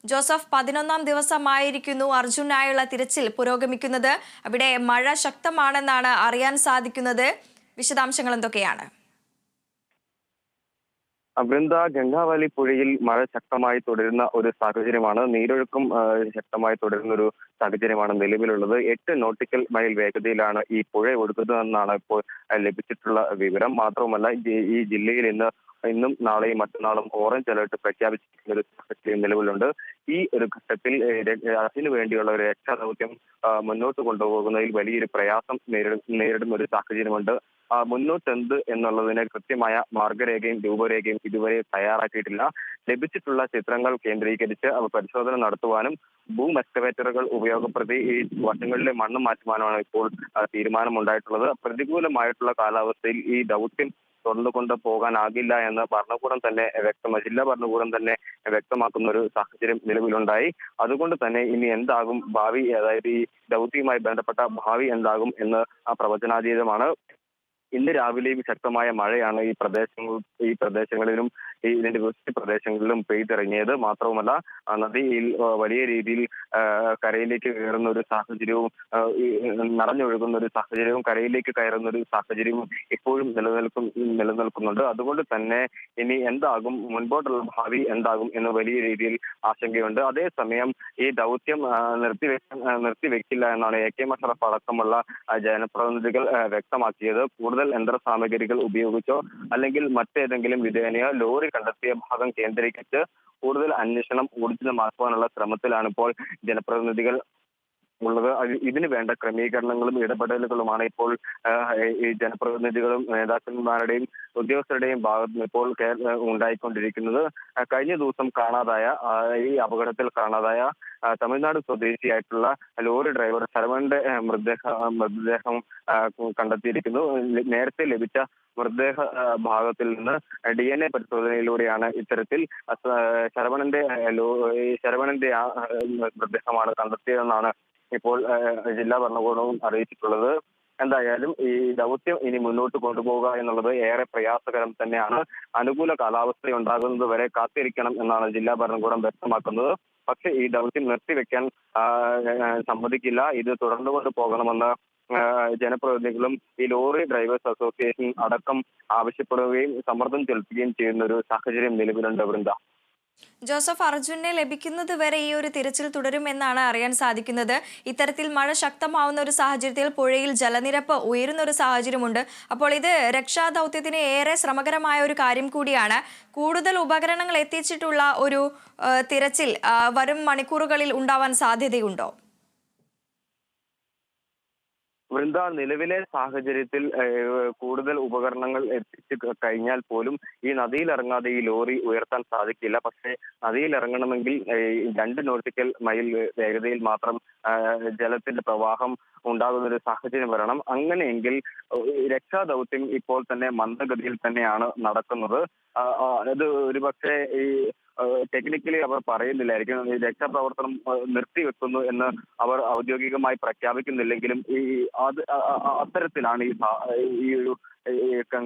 Joseph, 11ാം ദിവസമായിരിക്കുന്നു അർജുനായുള്ള തിരച്ചിൽ പുരോഗമിക്കുന്നത്. അവിടെ മഴ ശക്തമാണെന്നാണ് അറിയാൻ സാധിക്കുന്നത്. വിശദാംശങ്ങൾ എന്തൊക്കെയാണ്? വൃന്ദ, ഗംഗാവലി പുഴയിൽ മഴ ശക്തമായി തുടരുന്ന ഒരു സാഹചര്യമാണ്. നീരൊഴുക്കും ശക്തമായി തുടരുന്ന ഒരു സാഹചര്യമാണ് നിലവിലുള്ളത്. 8 നോട്ടിക്കൽ മൈൽ വേഗതയിലാണ് ഈ പുഴ ഒഴുകുന്നതെന്നാണ് ഇപ്പോൾ ലഭിച്ചിട്ടുള്ള വിവരം. മാത്രവുമല്ല, ഈ ജില്ലയിൽ ഇന്നും നാളെയും മറ്റന്നാളും ഓറഞ്ച് അലർട്ട് പ്രഖ്യാപിച്ചിരിക്കുന്ന ഒരു സാഹചര്യം നിലവിലുണ്ട്. ഈ ഒരു ഘട്ടത്തിൽ അതിനു വേണ്ടിയുള്ള ഒരു രക്ഷാദൗത്യം മുന്നോട്ട് കൊണ്ടുപോകുന്നതിൽ വലിയൊരു പ്രയാസം നേരിടുന്ന ഒരു സാഹചര്യമുണ്ട്. മുന്നോട്ട് എന്ത് എന്നുള്ളതിന് കൃത്യമായ മാർഗരേഖയും രൂപരേഖയും ഇതുവരെ തയ്യാറാക്കിയിട്ടില്ല. ലഭിച്ചിട്ടുള്ള ചിത്രങ്ങൾ കേന്ദ്രീകരിച്ച് പരിശോധന നടത്തുവാനും ബൂം എക്സ്കവേറ്ററുകൾ ഉപയോഗപ്പെടുത്തി ഈ വശങ്ങളിലെ മണ്ണ് മാറ്റുവാനുമാണ് ഇപ്പോൾ തീരുമാനമുണ്ടായിട്ടുള്ളത്. പ്രതികൂലമായിട്ടുള്ള കാലാവസ്ഥയിൽ ഈ ദൗത്യം തുറന്നുകൊണ്ട് പോകാനാകില്ല എന്ന് ജില്ലാ ഭരണകൂടം തന്നെ വ്യക്തമാക്കുന്ന ഒരു സാഹചര്യം നിലവിലുണ്ടായി. അതുകൊണ്ട് തന്നെ ഇനി എന്താകും ഭാവി, അതായത് ഈ ദൗത്യവുമായി ബന്ധപ്പെട്ട ഭാവി എന്താകും എന്ന് പ്രവചനാതീതമാണ്. ഇന്ന് രാവിലെയും ശക്തമായ മഴയാണ് ഈ പ്രദേശങ്ങളിലും ഇതിന്റെ വൃഷ്ടി പ്രദേശങ്ങളിലും പെയ്തിറങ്ങിയത്. മാത്രവുമല്ല, നദിയിൽ വലിയ രീതിയിൽ കരയിലേക്ക് കയറുന്ന ഒരു സാഹചര്യവും നിറഞ്ഞൊഴുകുന്ന ഒരു സാഹചര്യവും കരയിലേക്ക് കയറുന്ന ഒരു സാഹചര്യവും ഇപ്പോഴും നിലനിൽക്കുന്നുണ്ട്. അതുകൊണ്ട് തന്നെ ഇനി എന്താകും, മുൻപോട്ടുള്ള ഭാവി എന്താകും എന്ന് വലിയ രീതിയിൽ ആശങ്കയുണ്ട്. അതേസമയം ഈ ദൗത്യം നിർത്തിവെക്കില്ല എന്നാണ് AK മഷറഫ് അടക്കമുള്ള ജനപ്രതിനിധികൾ വ്യക്തമാക്കിയത്. കൂടുതൽ യന്ത്ര സാമഗ്രികൾ ഉപയോഗിച്ചോ അല്ലെങ്കിൽ മറ്റേതെങ്കിലും വിധേനയോ ലോറി കണ്ടെത്തിയ ഭാഗം കേന്ദ്രീകരിച്ച് കൂടുതൽ അന്വേഷണം ഊർജിതമാക്കുവാനുള്ള ശ്രമത്തിലാണ് ഇപ്പോൾ ജനപ്രതിനിധികൾ ഉള്ളത്. ഇതിന് വേണ്ട ക്രമീകരണങ്ങളും ഇടപെടലുകളുമാണ് ഇപ്പോൾ ഈ ജനപ്രതിനിധികളും നേതാക്കന്മാരുടെയും ഉദ്യോഗസ്ഥരുടെയും ഭാഗത്ത് ഇപ്പോൾ ഉണ്ടായിക്കൊണ്ടിരിക്കുന്നത്. കഴിഞ്ഞ ദിവസം ഈ അപകടത്തിൽ കാണാതായ തമിഴ്നാട് സ്വദേശിയായിട്ടുള്ള ലോറി ഡ്രൈവർ ശരവണന്റെ മൃതദേഹം കണ്ടെത്തിയിരിക്കുന്നു. നേരത്തെ ലഭിച്ച മൃതദേഹ ഭാഗത്തിൽ നിന്ന് DNA പരിശോധനയിലൂടെയാണ് ഇത്തരത്തിൽ ശരവണന്റെ മൃതദേഹമാണ് കണ്ടെത്തിയതെന്നാണ് ഇപ്പോൾ ജില്ലാ ഭരണകൂടവും അറിയിച്ചിട്ടുള്ളത്. എന്തായാലും ഈ ദൗത്യം ഇനി മുന്നോട്ട് കൊണ്ടുപോകുക എന്നുള്ളത് ഏറെ പ്രയാസകരം തന്നെയാണ്. അനുകൂല കാലാവസ്ഥ ഉണ്ടാകുന്നത് വരെ കാത്തിരിക്കണം എന്നാണ് ജില്ലാ ഭരണകൂടം വ്യക്തമാക്കുന്നത്. പക്ഷേ ഈ ദൗത്യം നിർത്തിവെക്കാൻ സമ്മതിക്കില്ല. ഇത് തുടർന്നുകൊണ്ട് പോകണമെന്ന് ജനപ്രതിനിധികളും ഈ ലോറി ഡ്രൈവേഴ്സ് അസോസിയേഷൻ അടക്കം ആവശ്യപ്പെടുകയും സമ്മർദ്ദം ചെലുത്തുകയും ചെയ്യുന്ന ഒരു സാഹചര്യം നിലവിലുണ്ട്. വൃന്ദ, ജോസഫ്, അർജുനെ ലഭിക്കുന്നത് വരെ ഈ ഒരു തിരച്ചിൽ തുടരുമെന്നാണ് അറിയാൻ സാധിക്കുന്നത്. ഇത്തരത്തിൽ മഴ ശക്തമാവുന്ന ഒരു സാഹചര്യത്തിൽ പുഴയിൽ ജലനിരപ്പ് ഉയരുന്ന ഒരു സാഹചര്യമുണ്ട്. അപ്പോൾ ഇത് രക്ഷാദൗത്യത്തിന് ഏറെ ശ്രമകരമായ ഒരു കാര്യം കൂടിയാണ്. കൂടുതൽ ഉപകരണങ്ങൾ എത്തിച്ചിട്ടുള്ള ഒരു തിരച്ചിൽ വരും മണിക്കൂറുകളിൽ ഉണ്ടാവാൻ സാധ്യതയുണ്ടോ? വൃന്ദ, നിലവിലെ സാഹചര്യത്തിൽ കൂടുതൽ ഉപകരണങ്ങൾ എത്തിച്ചു കഴിഞ്ഞാൽ പോലും ഈ നദിയിൽ ഇറങ്ങാതെ ഈ ലോറി ഉയർത്താൻ സാധിക്കില്ല. പക്ഷേ നദിയിൽ ഇറങ്ങണമെങ്കിൽ 2 നോട്ടിക്കൽ മൈൽ വേഗതയിൽ മാത്രം ജലത്തിന്റെ പ്രവാഹം ഉണ്ടാകുന്ന ഒരു സാഹചര്യം വരണം. അങ്ങനെയെങ്കിൽ രക്ഷാദൗത്യം ഇപ്പോൾ തന്നെ മന്ദഗതിയിൽ തന്നെയാണ് നടക്കുന്നത്. അത് ഒരുപക്ഷെ ഈ ടെക്നിക്കലി അവർ പറയുന്നില്ലായിരിക്കും. ഈ രക്ഷാപ്രവർത്തനം നിർത്തിവെക്കുന്നു എന്ന് അവർ ഔദ്യോഗികമായി പ്രഖ്യാപിക്കുന്നില്ലെങ്കിലും അത്തരത്തിലാണ് ഈ ഒരു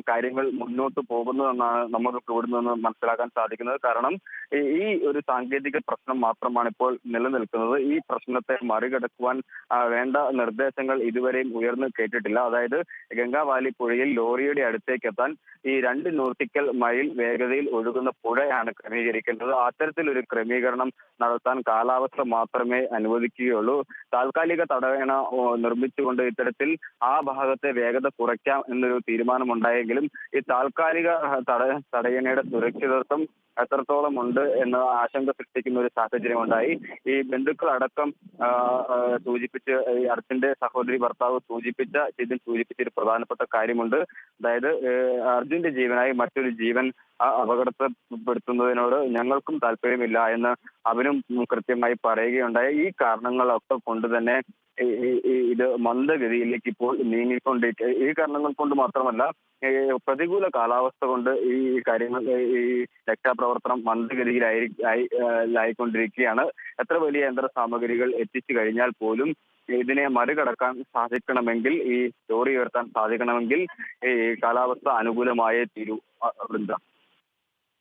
കാര്യങ്ങൾ മുന്നോട്ട് പോകുന്നതെന്നാണ് നമുക്ക് ഇവിടെ നിന്ന് മനസ്സിലാക്കാൻ സാധിക്കുന്നത്. കാരണം ഈ ഒരു സാങ്കേതിക പ്രശ്നം മാത്രമാണ് ഇപ്പോൾ നിലനിൽക്കുന്നത്. ഈ പ്രശ്നത്തെ മറികടക്കുവാൻ വേണ്ട നിർദ്ദേശങ്ങൾ ഇതുവരെയും ഉയർന്നു കേട്ടിട്ടില്ല. അതായത് ഗംഗാവാലി പുഴയിൽ ലോറിയുടെ അടുത്തേക്ക് എത്താൻ ഈ 2 നോട്ടിക്കൽ മൈൽ വേഗതയിൽ ഒഴുകുന്ന പുഴയാണ് ക്രമീകരിക്കേണ്ടത്. അത്തരത്തിലൊരു ക്രമീകരണം നടത്താൻ കാലാവസ്ഥ മാത്രമേ അനുവദിക്കുകയുള്ളൂ. താൽക്കാലിക തടയണ നിർമ്മിച്ചുകൊണ്ട് ഇത്തരത്തിൽ ആ ഭാഗത്തെ വേഗത കുറയ്ക്കാം എന്നൊരു തീരുമാനമുണ്ടായെങ്കിലും ഈ താൽക്കാലിക തടയണയുടെ സുരക്ഷിതത്വം എത്രത്തോളം ഉണ്ട് എന്ന് ആശങ്ക സൃഷ്ടിക്കുന്ന ഒരു സാഹചര്യം ഉണ്ടായി. ഈ ബന്ധുക്കളടക്കം സൂചിപ്പിച്ച് ഈ അർജുന്റെ സഹോദരി ഭർത്താവ് സൂചിപ്പിച്ച ഒരു പ്രധാനപ്പെട്ട കാര്യമുണ്ട്. അതായത് അർജുന്റെ ജീവനായി മറ്റൊരു ജീവൻ അപകടപ്പെടുത്തുന്നതിനോട് ഞങ്ങൾക്കും താല്പര്യമില്ല എന്ന് അവരും കൃത്യമായി പറയുകയുണ്ടായി. ഈ കാരണങ്ങളൊക്കെ കൊണ്ട് തന്നെ ഇത് മന്ദഗതിയിലേക്ക് ഇപ്പോൾ നീങ്ങിക്കൊണ്ടിരിക്കുക. ഈ കാരണങ്ങൾ കൊണ്ട് മാത്രമല്ല, പ്രതികൂല കാലാവസ്ഥ കൊണ്ട് ഈ കാര്യങ്ങൾ ഈ രക്ഷാപ്രവർത്തനം മന്ദഗതിയിലായിക്കൊണ്ടിരിക്കുകയാണ്. എത്ര വലിയ യന്ത്ര സാമഗ്രികൾ എത്തിച്ചു കഴിഞ്ഞാൽ പോലും ഇതിനെ മറികടക്കാൻ സാധിക്കണമെങ്കിൽ, ഈ ലോറി ഉയർത്താൻ സാധിക്കണമെങ്കിൽ ഈ കാലാവസ്ഥ അനുകൂലമായേ തീരൂ. വൃന്ദ.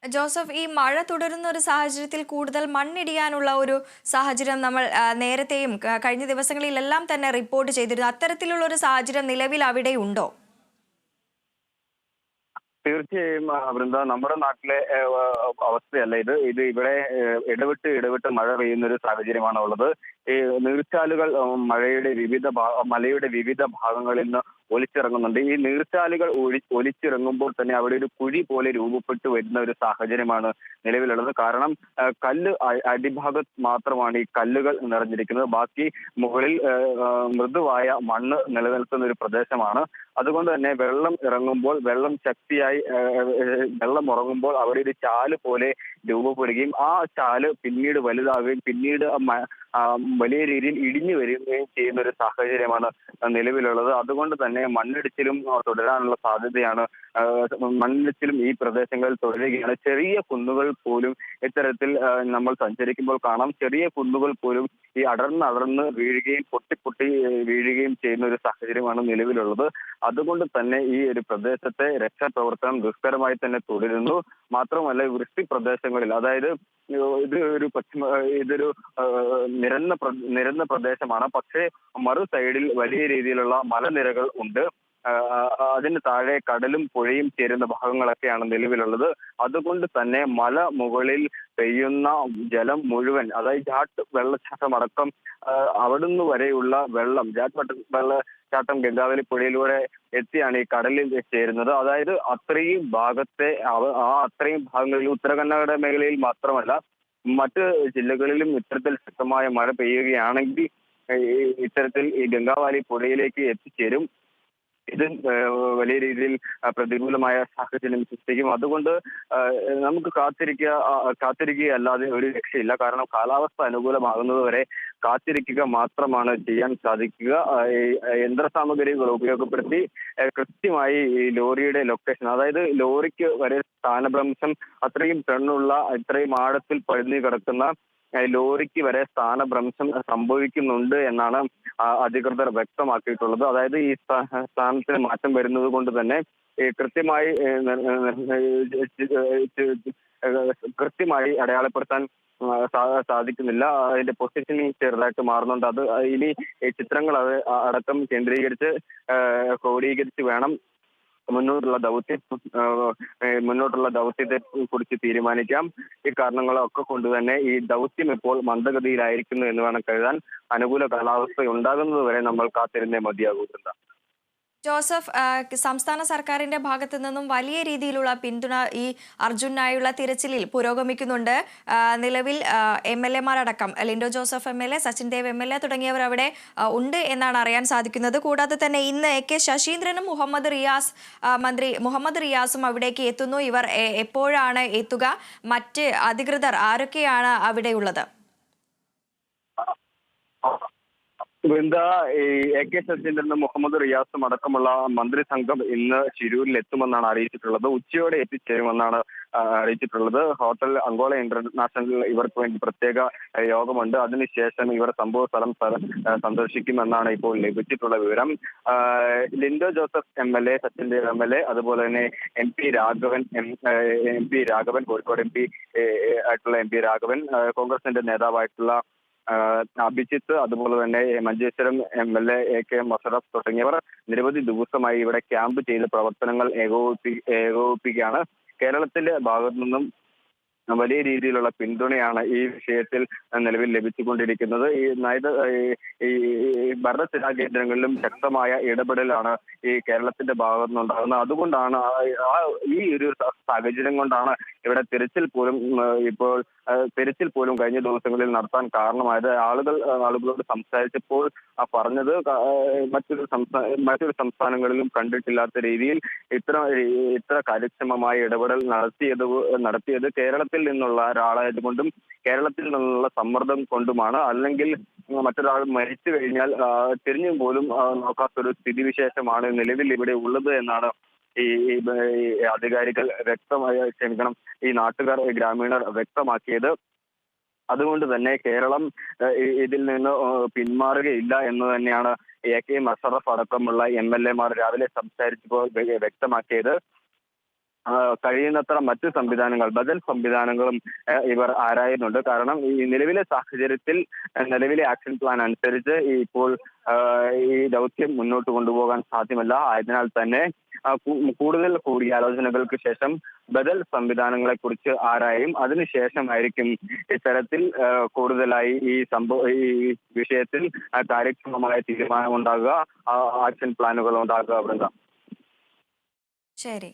ജോസഫ്, ഈ മഴ തുടരുന്ന ഒരു സാഹചര്യത്തിൽ കൂടുതൽ മണ്ണിടിയാനുള്ള ഒരു സാഹചര്യം നമ്മൾ നേരത്തെയും കഴിഞ്ഞ ദിവസങ്ങളിലെല്ലാം തന്നെ റിപ്പോർട്ട് ചെയ്തിരുന്നു. അത്തരത്തിലുള്ള ഒരു സാഹചര്യം നിലവിൽ അവിടെ ഉണ്ടോ? തീർച്ചയായും വൃന്ദ, നമ്മുടെ നാട്ടിലെ അവസ്ഥയല്ല ഇത്. ഇവിടെ ഇടവിട്ട് മഴ പെയ്യുന്ന ഒരു സാഹചര്യമാണ് ഉള്ളത്. ഈ നീർച്ചാലുകൾ മലയുടെ വിവിധ ഭാഗങ്ങളിൽ നിന്ന് ഒലിച്ചിറങ്ങുന്നുണ്ട്. ഈ നീർച്ചാലുകൾ ഒലിച്ചിറങ്ങുമ്പോൾ തന്നെ അവിടെ ഒരു കുഴി പോലെ രൂപപ്പെട്ടു വരുന്ന ഒരു സാഹചര്യമാണ് നിലവിലുള്ളത്. കാരണം കല്ല് അടിഭാഗത്ത് മാത്രമാണ് ഈ കല്ലുകൾ നിറഞ്ഞിരിക്കുന്നത്. ബാക്കി മുകളിൽ മൃദുവായ മണ്ണ് നിലനിൽക്കുന്ന ഒരു പ്രദേശമാണ്. അതുകൊണ്ട് തന്നെ വെള്ളം ശക്തിയായി വെള്ളം ഉറങ്ങുമ്പോൾ അവിടെ ഒരു ചാല് പോലെ രൂപപ്പെടുകയും ആ ചാല് പിന്നീട് വലുതാവുകയും പിന്നീട് വലിയ രീതിയിൽ ഇടിഞ്ഞു വരികയും ചെയ്യുന്ന ഒരു സാഹചര്യമാണ് നിലവിലുള്ളത്. അതുകൊണ്ട് തന്നെ മണ്ണിടിച്ചിലും തുടരാനുള്ള സാധ്യതയാണ്. മണ്ണിടിച്ചിലും ഈ പ്രദേശങ്ങളിൽ തുടരുകയാണ്. ചെറിയ കുന്നുകൾ പോലും ഇത്തരത്തിൽ നമ്മൾ സഞ്ചരിക്കുമ്പോൾ കാണാം. ചെറിയ കുന്നുകൾ പോലും ഈ അടർന്ന് വീഴുകയും പൊട്ടി വീഴുകയും ചെയ്യുന്ന ഒരു സാഹചര്യമാണ് നിലവിലുള്ളത്. അതുകൊണ്ട് തന്നെ ഈ ഒരു പ്രദേശത്തെ രക്ഷാപ്രവർത്തനം ദുഷ്കരമായി തന്നെ തുടരുന്നു. മാത്രമല്ല, വൃഷ്ടി പ്രദേശങ്ങളിൽ, അതായത് ഇതൊരു നിരന്ന പ്രദേശമാണ്. പക്ഷേ മറു സൈഡിൽ വലിയ രീതിയിലുള്ള മലനിരകൾ ഉണ്ട്. അതിന് താഴെ കടലും പുഴയും ചേരുന്ന ഭാഗങ്ങളൊക്കെയാണ് നിലവിലുള്ളത്. അതുകൊണ്ട് തന്നെ മല മുകളിൽ പെയ്യുന്ന ജലം മുഴുവൻ, അതായത് ജാട്ട് വെള്ളച്ചാട്ടം അടക്കം അവിടുന്ന് വരെയുള്ള വെള്ളച്ചാട്ടം ഗംഗാവലി പുഴയിലൂടെ എത്തിയാണ് ഈ കടലിൽ ചേരുന്നത്. അതായത് അത്രയും ഭാഗങ്ങളിൽ ഉത്തര കന്നഡ മേഖലയിൽ മാത്രമല്ല മറ്റ് ജില്ലകളിലും ഇത്തരത്തിൽ ശക്തമായ മഴ പെയ്യുകയാണെങ്കിൽ ഇത്തരത്തിൽ ഈ ഗംഗാവാലി പുഴയിലേക്ക് എത്തിച്ചേരും. ഇത് വലിയ രീതിയിൽ പ്രതികൂലമായ സാഹചര്യം സൃഷ്ടിക്കും. അതുകൊണ്ട് നമുക്ക് കാത്തിരിക്കുകയല്ലാതെ ഒരു രക്ഷയില്ല. കാരണം കാലാവസ്ഥ അനുകൂലമാകുന്നത് വരെ കാത്തിരിക്കുക മാത്രമാണ് ചെയ്യാൻ സാധിക്കുക. യന്ത്രസാമഗ്രികൾ ഉപയോഗപ്പെടുത്തി കൃത്യമായി ഈ ലോറിയുടെ ലൊക്കേഷൻ, അതായത് ലോറിക്ക് വരെ സ്ഥാനഭ്രംശം, അത്രയും ടണ്ണുള്ള ഇത്രയും ആഴത്തിൽ പഴുതി കിടക്കുന്ന ലോറിക്ക് വരെ സ്ഥാനഭ്രംശം സംഭവിക്കുന്നുണ്ട് എന്നാണ് അധികൃതർ വ്യക്തമാക്കിയിട്ടുള്ളത്. അതായത് ഈ സ്ഥാനത്തിന് മാറ്റം വരുന്നത് കൊണ്ട് തന്നെ കൃത്യമായി അടയാളപ്പെടുത്താൻ സാധിക്കുന്നില്ല. അതിന്റെ പൊസിഷനിങ് ചെറുതായിട്ട് മാറുന്നുണ്ട്. അത് ഇനി ചിത്രങ്ങൾ അടക്കം കേന്ദ്രീകരിച്ച് ക്രോഡീകരിച്ച് വേണം മുന്നോട്ടുള്ള ദൗത്യത്തെ കുറിച്ച് തീരുമാനിക്കാം. ഈ കാരണങ്ങളൊക്കെ കൊണ്ട് തന്നെ ഈ ദൗത്യം ഇപ്പോൾ മന്ദഗതിയിലായിരിക്കുന്നു എന്ന് വേണം കരുതാൻ. അനുകൂല കാലാവസ്ഥ ഉണ്ടാകുന്നത് വരെ നമ്മൾ കാത്തിരുന്നേ മതിയാകുന്നുണ്ട്. ജോസഫ്, സംസ്ഥാന സർക്കാരിന്റെ ഭാഗത്തു നിന്നും വലിയ രീതിയിലുള്ള പിന്തുണ ഈ അർജുനായുള്ള തിരച്ചിലിൽ പുരോഗമിക്കുന്നുണ്ട്. നിലവിൽ MLA മാരടക്കം ലിൻഡോ ജോസഫ് MLA, സച്ചിൻ ദേവ് MLA തുടങ്ങിയവർ അവിടെ ഉണ്ട് എന്നാണ് അറിയാൻ സാധിക്കുന്നത്. കൂടാതെ തന്നെ ഇന്ന് AK ശശീന്ദ്രനും മന്ത്രി മുഹമ്മദ് റിയാസും അവിടേക്ക് എത്തുന്നു. ഇവർ എപ്പോഴാണ് എത്തുക? മറ്റ് അധികൃതർ ആരൊക്കെയാണ് അവിടെയുള്ളത്? വൃന്ദ, ഈ AK ശശീന്ദ്രനും മുഹമ്മദ് റിയാസും അടക്കമുള്ള മന്ത്രിസംഘം ഇന്ന് ശിരൂരിൽ എത്തുമെന്നാണ് അറിയിച്ചിട്ടുള്ളത്. ഉച്ചയോടെ എത്തിച്ചേരുമെന്നാണ് അറിയിച്ചിട്ടുള്ളത്. ഹോട്ടൽ അങ്കോള ഇന്റർനാഷണൽ ഇവർക്ക് വേണ്ടി പ്രത്യേക യോഗമുണ്ട്. അതിനുശേഷം ഇവർ സംഭവ സ്ഥലം സന്ദർശിക്കുമെന്നാണ് ഇപ്പോൾ ലഭിച്ചിട്ടുള്ള വിവരം. ലിൻഡോ ജോസഫ് MLA, സച്ചിൻ ദേവ് MLA, അതുപോലെ തന്നെ MP രാഘവൻ, കോഴിക്കോട് MP ആയിട്ടുള്ള MP രാഘവൻ, കോൺഗ്രസിന്റെ നേതാവായിട്ടുള്ള അഭിജിത്ത്, അതുപോലെ തന്നെ മഞ്ചേശ്വരം MLA AK മൊഷറഫ് തുടങ്ങിയവർ നിരവധി ദിവസമായി ഇവിടെ ക്യാമ്പ് ചെയ്ത് പ്രവർത്തനങ്ങൾ ഏകോപിപ്പിക്കുകയാണ്. കേരളത്തിന്റെ ഭാഗത്തു നിന്നും വലിയ രീതിയിലുള്ള പിന്തുണയാണ് ഈ വിഷയത്തിൽ നിലവിൽ ലഭിച്ചുകൊണ്ടിരിക്കുന്നത്. ഈ ഭരണസിരാ കേന്ദ്രങ്ങളിലും ശക്തമായ ഇടപെടലാണ് ഈ കേരളത്തിന്റെ ഭാഗത്തു നിന്നുണ്ടാകുന്നത്. അതുകൊണ്ടാണ് ഈ ഒരു സാഹചര്യം കൊണ്ടാണ് ഇവിടെ തിരച്ചിൽ പോലും കഴിഞ്ഞ ദിവസങ്ങളിൽ നടത്താൻ കാരണമായത്. ആളുകളോട് സംസാരിച്ചപ്പോൾ പറഞ്ഞത് മറ്റൊരു സംസ്ഥാനങ്ങളിലും കണ്ടിട്ടില്ലാത്ത രീതിയിൽ ഇത്ര കാര്യക്ഷമമായ ഇടപെടൽ നടത്തിയത് കേരളത്തിൽ നിന്നുള്ള ഒരാളായതുകൊണ്ടും കേരളത്തിൽ നിന്നുള്ള സമ്മർദ്ദം കൊണ്ടുമാണ്. അല്ലെങ്കിൽ മറ്റൊരാൾ മരിച്ചു കഴിഞ്ഞാൽ തിരിഞ്ഞു പോലും നോക്കാത്തൊരു സ്ഥിതിവിശേഷമാണ് നിലവിൽ ഇവിടെ ഉള്ളത് എന്നാണ് ഈ അധികാരികൾ ഈ നാട്ടുകാർ, ഗ്രാമീണർ വ്യക്തമാക്കിയത്. അതുകൊണ്ട് തന്നെ കേരളം ഇതിൽ നിന്ന് പിന്മാറുകയില്ല എന്ന് തന്നെയാണ് AK മഷറഫ് അടക്കമുള്ള MLA മാർ രാവിലെ സംസാരിച്ചപ്പോൾ വ്യക്തമാക്കിയത്. കഴിയുന്നത്ര മറ്റു സംവിധാനങ്ങൾ, ബദൽ സംവിധാനങ്ങളും ഇവർ ആരായുന്നുണ്ട്. കാരണം ഈ നിലവിലെ സാഹചര്യത്തിൽ നിലവിലെ ആക്ഷൻ പ്ലാൻ അനുസരിച്ച് ഇപ്പോൾ ഈ ദൗത്യം മുന്നോട്ട് കൊണ്ടുപോകാൻ സാധ്യമല്ല. ആയതിനാൽ തന്നെ കൂടുതൽ കൂടിയാലോചനകൾക്ക് ശേഷം ബദൽ സംവിധാനങ്ങളെ കുറിച്ച് ആരായും അതിനുശേഷമായിരിക്കും ഇത്തരത്തിൽ കൂടുതലായി ഈ വിഷയത്തിൽ കാര്യക്ഷമമായ തീരുമാനം ഉണ്ടാകുക, ആക്ഷൻ പ്ലാനുകൾ ഉണ്ടാകുക. വൃന്ദ. ശരി.